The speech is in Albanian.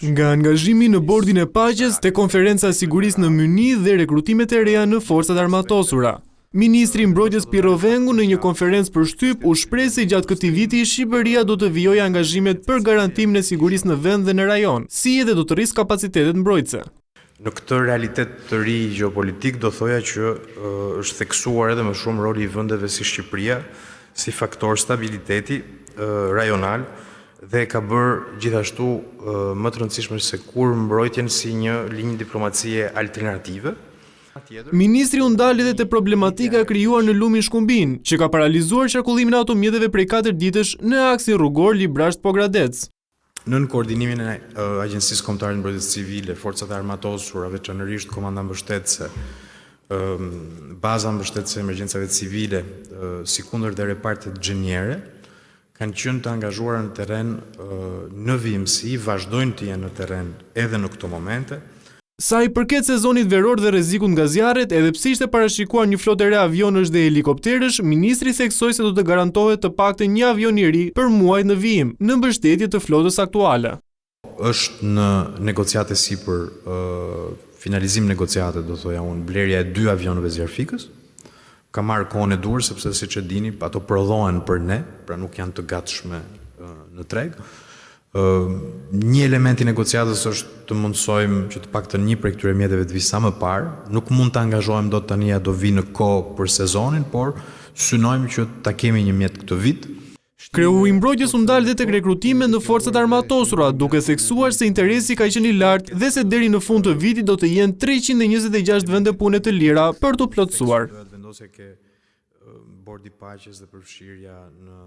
Nga angazhimi në bordin e paqes te konferenca e sigurisë në Myni dhe rekrutimet e reja në forcat armatosura. Ministri i Mbrojtjes Pirrovengu në një konferencë për shtyp u shpreh se gjatë këtij viti Shqipëria do të vijojë angazhimet për garantimin e sigurisë në vend dhe në rajon, si edhe do të rrisë kapacitetet mbrojtëse. Në këtë realitet të ri gjeopolitik do thoja që është theksuar edhe më shumë roli i vendeve si Shqipëria si faktor stabiliteti rajonal dhe ka bërë gjithashtu më të rëndësishme se kur mbrojtjen si një linjë diplomacie alternative. Ministri u ndal edhe te problematika e krijuar në lumin Shkumbin, që ka paralizuar qarkullimin e automjeteve prej 4 ditësh në aksin rrugor Librasht-Pogradec. Nën koordinimin e Agjencisë Kombëtare të Mbrojtjes Civile, forcat e armatosura, veçanërisht komanda mbështetëse, baza mbështetëse e emergjencave civile, si kundër dhe repartet xheniere, kanë qenë të angazhuara në terren në vijimsi, vazhdojnë të jenë në terren edhe në këto momente. Sa i përket sezonit veror dhe rrezikut nga zjarret, edhe pse ishte parashikuar një flotë e re avionësh dhe helikopterësh, ministri theksoi se do të garantohet të paktën një avion i ri për muajt në vijim, në mbështetje të flotës aktuale. Është në negociate sipër finalizim negociate, do thoja unë, blerja e 2 avionëve zjarfikës. Ka marrë kohën e dur sepse siç e dini, ato prodhohen për ne, pra nuk janë të gatshme në treg. Një element i negociatës është të mundsojmë që të paktën një prej këtyre mjeteve të vi sa më parë. Nuk mund të angazhohem dot tani do vi në kohë për sezonin, por synojmë që ta kemi një mjet këtë vit. Kreu i mbrojtjes u ndal dhe tek rekrutimet në forcat armatosura, duke theksuar se interesi ka qenë i lartë dhe se deri në fund të vitit do të jenë 326 vende pune të lira për të plotësuar. Bordi i paqes dhe përfshirja në